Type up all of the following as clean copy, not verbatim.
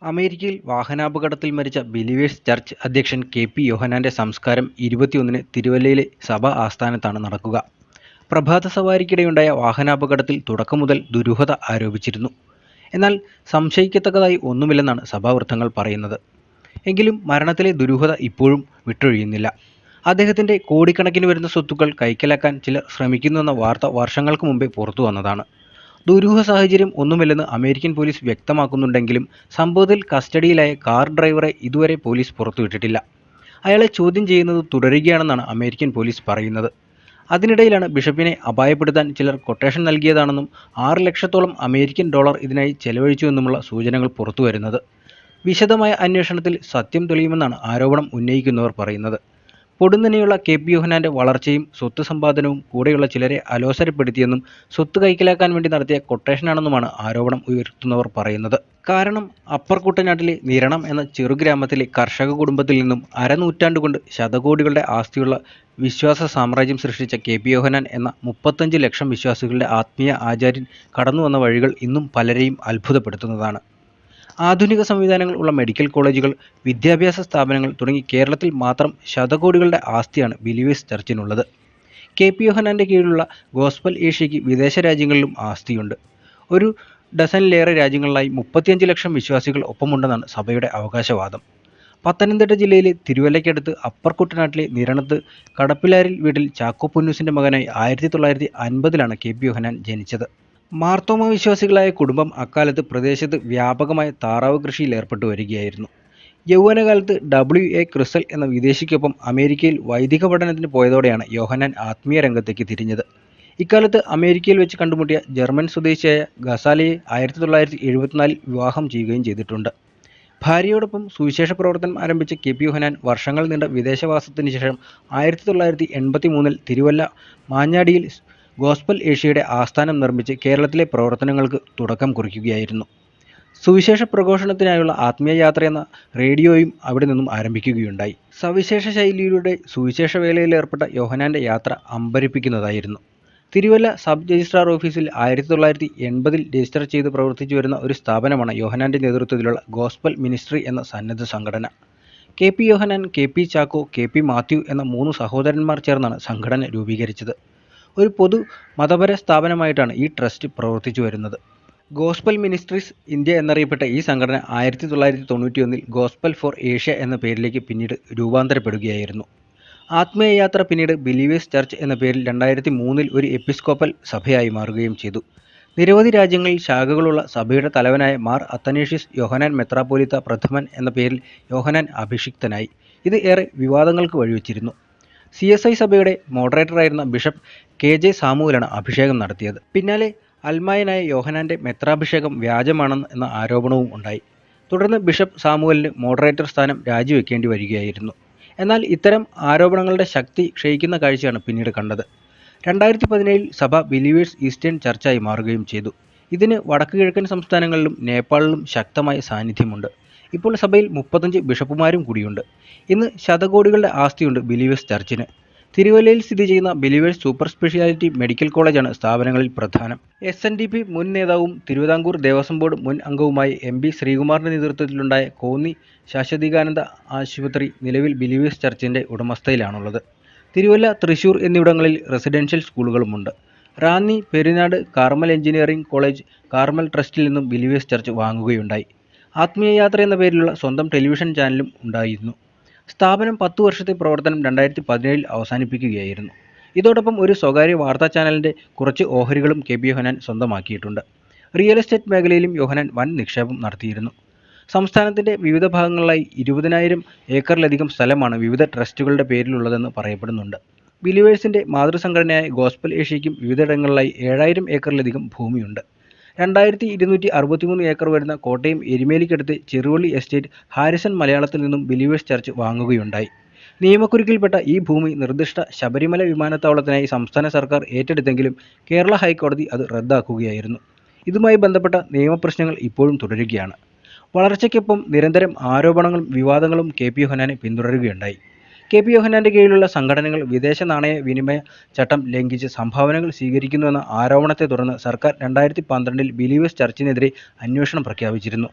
അമേരിക്കയിൽ വാഹനാപകടത്തിൽ മരിച്ച ബിലീവേഴ്സ് ചർച്ച് അധ്യക്ഷൻ കെ.പി. യോഹന്നാന്റെ സംസ്കാരം 21-ന് തിരുവല്ലയിലെ സഭാ ആസ്ഥാനത്താണ് നടക്കുക. പ്രഭാത സവാരിക്കിടെയുണ്ടായ വാഹനാപകടത്തിൽ തുടക്കം മുതൽ ദുരൂഹത ആരോപിച്ചിരുന്നു. എന്നാൽ സംശയിക്കത്തക്കതായി ഒന്നുമില്ലെന്നാണ് സഭാവൃത്തങ്ങൾ പറയുന്നത്. എങ്കിലും മരണത്തിലെ ദുരൂഹത ഇപ്പോഴും വിട്ടൊഴിയുന്നില്ല. അദ്ദേഹത്തിന്റെ കോടിക്കണക്കിന് വരുന്ന സ്വത്തുക്കൾ കൈക്കലാക്കാൻ ചിലർ ശ്രമിക്കുന്നുവെന്ന വാർത്ത വർഷങ്ങൾക്ക് മുമ്പേ പുറത്തുവന്നതാണ്. ദുരൂഹ സാഹചര്യം ഒന്നുമില്ലെന്ന് അമേരിക്കൻ പോലീസ് വ്യക്തമാക്കുന്നുണ്ടെങ്കിലും സംഭവത്തിൽ കസ്റ്റഡിയിലായ കാർ ഡ്രൈവറെ ഇതുവരെ പോലീസ് പുറത്തുവിട്ടിട്ടില്ല. അയാളെ ചോദ്യം ചെയ്യുന്നത് തുടരുകയാണെന്നാണ് അമേരിക്കൻ പോലീസ് പറയുന്നത്. അതിനിടയിലാണ് ബിഷപ്പിനെ അപായപ്പെടുത്താൻ ചിലർ കൊട്ടേഷൻ നൽകിയതാണെന്നും 6 ലക്ഷത്തോളം അമേരിക്കൻ ഡോളർ ഇതിനായി ചെലവഴിച്ചുവെന്നുമുള്ള സൂചനകൾ പുറത്തുവരുന്നത്. വിശദമായ അന്വേഷണത്തിൽ സത്യം തെളിയുമെന്നാണ് ആരോപണം ഉന്നയിക്കുന്നവർ പറയുന്നത്. പൊടുന്നനെയുള്ള കെ.പി. യോഹന്നാന്റെ വളർച്ചയും സ്വത്ത് സമ്പാദനവും കൂടെയുള്ള ചിലരെ അലോസരപ്പെടുത്തിയെന്നും സ്വത്ത് കൈക്കലാക്കാൻ വേണ്ടി നടത്തിയ കൊട്ടേഷനാണെന്നുമാണ് ആരോപണം ഉയർത്തുന്നവർ പറയുന്നത്. കാരണം അപ്പർ കുട്ടനാട്ടിലെ നിരണം എന്ന ചെറുഗ്രാമത്തിലെ കർഷക കുടുംബത്തിൽ നിന്നും അരനൂറ്റാണ്ടുകൊണ്ട് ശതകോടികളുടെ ആസ്തിയുള്ള വിശ്വാസ സാമ്രാജ്യം സൃഷ്ടിച്ച കെ.പി. യോഹന്നാൻ എന്ന 35 ലക്ഷം വിശ്വാസികളുടെ ആത്മീയ ആചാര്യൻ കടന്നുവന്ന വഴികൾ ഇന്നും പലരെയും അത്ഭുതപ്പെടുത്തുന്നതാണ്. ആധുനിക സംവിധാനങ്ങൾ ഉള്ള മെഡിക്കൽ കോളേജുകൾ, വിദ്യാഭ്യാസ സ്ഥാപനങ്ങൾ തുടങ്ങി കേരളത്തിൽ മാത്രം ശതകോടികളുടെ ആസ്തിയാണ് ബിലീവേഴ്സ് ചർച്ചിനുള്ളത്. കെ.പി. യോഹന്നാന്റെ കീഴിലുള്ള ഗോസ്പൽ ഏഷ്യയ്ക്ക് വിദേശ രാജ്യങ്ങളിലും ആസ്തിയുണ്ട്. ഒരു ഡസനിലേറെ രാജ്യങ്ങളിലായി 35 ലക്ഷം വിശ്വാസികൾ ഒപ്പമുണ്ടെന്നാണ് സഭയുടെ അവകാശവാദം. പത്തനംതിട്ട ജില്ലയിലെ തിരുവല്ലയ്ക്കടുത്ത് അപ്പർ കുട്ടനാട്ടിലെ നിരണത്ത് കടപ്പിലാരിൽ വീട്ടിൽ ചാക്കോ പുന്നൂസിന്റെ മകനായി 1950-ലാണ് കെ.പി. യോഹന്നാൻ ജനിച്ചത്. മാർത്തോമ വിശ്വാസികളായ കുടുംബം അക്കാലത്ത് പ്രദേശത്ത് വ്യാപകമായ താറാവ് കൃഷിയിൽ ഏർപ്പെട്ടു വരികയായിരുന്നു. യൗവനകാലത്ത് W.A. ക്രിസൽ എന്ന വിദേശിക്കൊപ്പം അമേരിക്കയിൽ വൈദിക പഠനത്തിന് പോയതോടെയാണ് യോഹന്നാൻ ആത്മീയ രംഗത്തേക്ക് തിരിഞ്ഞത്. ഇക്കാലത്ത് അമേരിക്കയിൽ വെച്ച് കണ്ടുമുട്ടിയ ജർമ്മൻ സ്വദേശിയായ ഗസാലയെ 1974-ൽ വിവാഹം ചെയ്യുകയും ചെയ്തിട്ടുണ്ട്. ഭാര്യയോടൊപ്പം സുവിശേഷ പ്രവർത്തനം ആരംഭിച്ച കെ.പി. യോഹന്നാൻ വർഷങ്ങൾ നീണ്ട വിദേശവാസത്തിന് ശേഷം 1983-ൽ തിരുവല്ല മാഞ്ഞാടിയിൽ ഗോസ്പൽ ഏഷ്യയുടെ ആസ്ഥാനം നിർമ്മിച്ച് കേരളത്തിലെ പ്രവർത്തനങ്ങൾക്ക് തുടക്കം കുറിക്കുകയായിരുന്നു. സുവിശേഷ പ്രഘോഷണത്തിനായുള്ള ആത്മീയ യാത്ര എന്ന റേഡിയോയും അവിടെ നിന്നും ആരംഭിക്കുകയുണ്ടായി. സവിശേഷ ശൈലിയിലൂടെ സുവിശേഷ വേലയിൽ ഏർപ്പെട്ട യോഹന്നാന്റെ യാത്ര അമ്പരപ്പിക്കുന്നതായിരുന്നു. തിരുവല്ല സബ് രജിസ്ട്രാർ ഓഫീസിൽ 1980-ൽ രജിസ്റ്റർ ചെയ്ത് പ്രവർത്തിച്ചു വരുന്ന ഒരു സ്ഥാപനമാണ് യോഹന്നാന്റെ നേതൃത്വത്തിലുള്ള ഗോസ്പൽ മിനിസ്ട്രി എന്ന സന്നദ്ധ സംഘടന. കെ.പി. യോഹന്നാൻ, കെ.പി. ചാക്കോ, കെ.പി. മാത്യു എന്ന 3 സഹോദരന്മാർ ചേർന്നാണ് സംഘടന രൂപീകരിച്ചത്. ഒരു പൊതു മതപര സ്ഥാപനമായിട്ടാണ് ഈ ട്രസ്റ്റ് പ്രവർത്തിച്ചു വരുന്നത്. ഗോസ്പൽ മിനിസ്ട്രീസ് ഇന്ത്യ എന്നറിയപ്പെട്ട ഈ സംഘടന 1991-ൽ ഗോസ്പൽ ഫോർ ഏഷ്യ എന്ന പേരിലേക്ക് പിന്നീട് രൂപാന്തരപ്പെടുകയായിരുന്നു. ആത്മീയ യാത്ര പിന്നീട് ബിലീവേഴ്സ് ചർച്ച് എന്ന പേരിൽ 2003-ൽ ഒരു എപ്പിസ്കോപ്പൽ സഭയായി മാറുകയും ചെയ്തു. നിരവധി രാജ്യങ്ങളിൽ ശാഖകളുള്ള സഭയുടെ തലവനായ മാർ അത്തനേഷ്യസ് യോഹന്നാൻ മെത്രാപ്പോലീത്ത പ്രഥമൻ എന്ന പേരിൽ യോഹന്നാൻ അഭിഷിക്തനായി. ഇത് ഏറെ വിവാദങ്ങൾക്ക് വഴിവെച്ചിരുന്നു. CSI സഭയുടെ മോഡറേറ്ററായിരുന്ന ബിഷപ്പ് K.J. സാമുവലാണ് അഭിഷേകം നടത്തിയത്. പിന്നാലെ അൽമായനായ യോഹന്നാന്റെ മെത്രാഭിഷേകം വ്യാജമാണെന്ന ആരോപണവും ഉണ്ടായി. തുടർന്ന് ബിഷപ്പ് സാമുവലിന് മോഡറേറ്റർ സ്ഥാനം രാജിവെക്കേണ്ടി വരികയായിരുന്നു. എന്നാൽ ഇത്തരം ആരോപണങ്ങളുടെ ശക്തി ക്ഷയിക്കുന്ന കാഴ്ചയാണ് പിന്നീട് കണ്ടത്. 2017-ൽ സഭ ബിലീവേഴ്സ് ഈസ്റ്റേൺ ചർച്ചായി മാറുകയും ചെയ്തു. ഇതിന് വടക്ക് കിഴക്കൻ സംസ്ഥാനങ്ങളിലും നേപ്പാളിലും ശക്തമായ സാന്നിധ്യമുണ്ട്. ഇപ്പോൾ സഭയിൽ 35 ബിഷപ്പുമാരും കൂടിയുണ്ട്. ഇന്ന് ശതകോടികളുടെ ആസ്തിയുണ്ട് ബിലീവേഴ്സ് ചർച്ചിന്. തിരുവല്ലയിൽ സ്ഥിതി ചെയ്യുന്ന ബിലീവേഴ്സ് സൂപ്പർ സ്പെഷ്യാലിറ്റി മെഡിക്കൽ കോളേജാണ് സ്ഥാപനങ്ങളിൽ പ്രധാനം. SNDP മുൻ നേതാവും തിരുവിതാംകൂർ ദേവസ്വം ബോർഡ് മുൻ അംഗവുമായ MP ശ്രീകുമാറിന്റെ നേതൃത്വത്തിലുണ്ടായ കോന്നി ശാശ്വതികാനന്ദ ആശുപത്രി നിലവിൽ ബിലീവേഴ്സ് ചർച്ചിന്റെ ഉടമസ്ഥയിലാണുള്ളത്. തിരുവല്ല, തൃശൂർ എന്നിവിടങ്ങളിൽ റെസിഡൻഷ്യൽ സ്കൂളുകളുമുണ്ട്. Ranni, Perinad Carmel engineering college Carmel ട്രസ്റ്റിൽ നിന്നും ബിലീവേഴ്സ് ചർച്ച് വാങ്ങുകയുണ്ടായി. ആത്മീയ യാത്ര എന്ന പേരിലുള്ള സ്വന്തം ടെലിവിഷൻ ചാനലും ഉണ്ടായിരുന്നു. സ്ഥാപനം 10 വർഷത്തെ പ്രവർത്തനം 2017-ൽ അവസാനിപ്പിക്കുകയായിരുന്നു. ഇതോടൊപ്പം ഒരു സ്വകാര്യ വാർത്താ ചാനലിന്റെ കുറച്ച് ഓഹരികളും കെ.പി. യോഹന്നാൻ സ്വന്തമാക്കിയിട്ടുണ്ട്. റിയൽ എസ്റ്റേറ്റ് മേഖലയിലും യോഹന്നാൻ വൻ നിക്ഷേപം നടത്തിയിരുന്നു. സംസ്ഥാനത്തിന്റെ വിവിധ ഭാഗങ്ങളിലായി 20,000 ഏക്കറിലധികം സ്ഥലമാണ് വിവിധ ട്രസ്റ്റുകളുടെ പേരിലുള്ളതെന്ന് പറയപ്പെടുന്നുണ്ട്. ബിലീവേഴ്സിന്റെ മാതൃസംഘടനയായ ഗോസ്പൽ ഏഷ്യയ്ക്കും വിവിധയിടങ്ങളിലായി 7,000 ഏക്കറിലധികം ഭൂമിയുണ്ട്. 2263 ഏക്കർ വരുന്ന കോട്ടയം എരുമേലിക്കടുത്ത് ചെറുവള്ളി എസ്റ്റേറ്റ് ഹാരിസൺ മലയാളത്തിൽ നിന്നും ബിലീവേഴ്സ് ചർച്ച് വാങ്ങുകയുണ്ടായി. നിയമക്കുരുക്കിൽപ്പെട്ട ഈ ഭൂമി നിർദ്ദിഷ്ട ശബരിമല വിമാനത്താവളത്തിനായി സംസ്ഥാന സർക്കാർ ഏറ്റെടുത്തെങ്കിലും കേരള ഹൈക്കോടതി അത് റദ്ദാക്കുകയായിരുന്നു. ഇതുമായി ബന്ധപ്പെട്ട നിയമപ്രശ്നങ്ങൾ ഇപ്പോഴും തുടരുകയാണ്. വളർച്ചയ്ക്കൊപ്പം നിരന്തരം ആരോപണങ്ങളും വിവാദങ്ങളും കെ.പി. യോഹന്നാനെ പിന്തുടരുകയുണ്ടായി. കെ.പി. യോഹന്നാന്റെ കീഴിലുള്ള സംഘടനകൾ വിദേശ നാണയ വിനിമയ ചട്ടം ലംഘിച്ച് സംഭാവനകൾ സ്വീകരിക്കുന്നുവെന്ന ആരോപണത്തെ തുടർന്ന് സർക്കാർ 2012-ൽ ബിലീവേഴ്സ് ചർച്ചിനെതിരെ അന്വേഷണം പ്രഖ്യാപിച്ചിരുന്നു.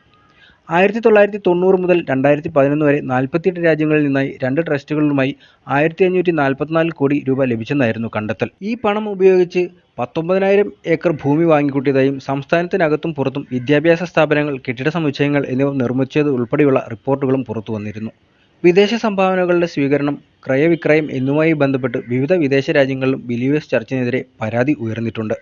1990 മുതൽ 2011 വരെ 48 രാജ്യങ്ങളിൽ നിന്നായി 2 ട്രസ്റ്റുകളുമായി 1544 കോടി രൂപ ലഭിച്ചെന്നായിരുന്നു കണ്ടെത്തൽ. ഈ പണം ഉപയോഗിച്ച് 19,000 ഏക്കർ ഭൂമി വാങ്ങിക്കൂട്ടിയതായും സംസ്ഥാനത്തിനകത്തും പുറത്തും വിദ്യാഭ്യാസ സ്ഥാപനങ്ങൾ, കെട്ടിട സമുച്ചയങ്ങൾ എന്നിവ നിർമ്മിച്ചത് ഉൾപ്പെടെയുള്ള റിപ്പോർട്ടുകളും പുറത്തുവന്നിരുന്നു. വിദേശ സംഭാവനകളുടെ സ്വീകരണം, ക്രയവിക്രയം എന്നിവയുമായി ബന്ധപ്പെട്ട് വിവിധ വിദേശ രാജ്യങ്ങളിലും ബിലീവേഴ്സ് ചർച്ചിനെതിരെ പരാതി ഉയർന്നിട്ടുണ്ട്.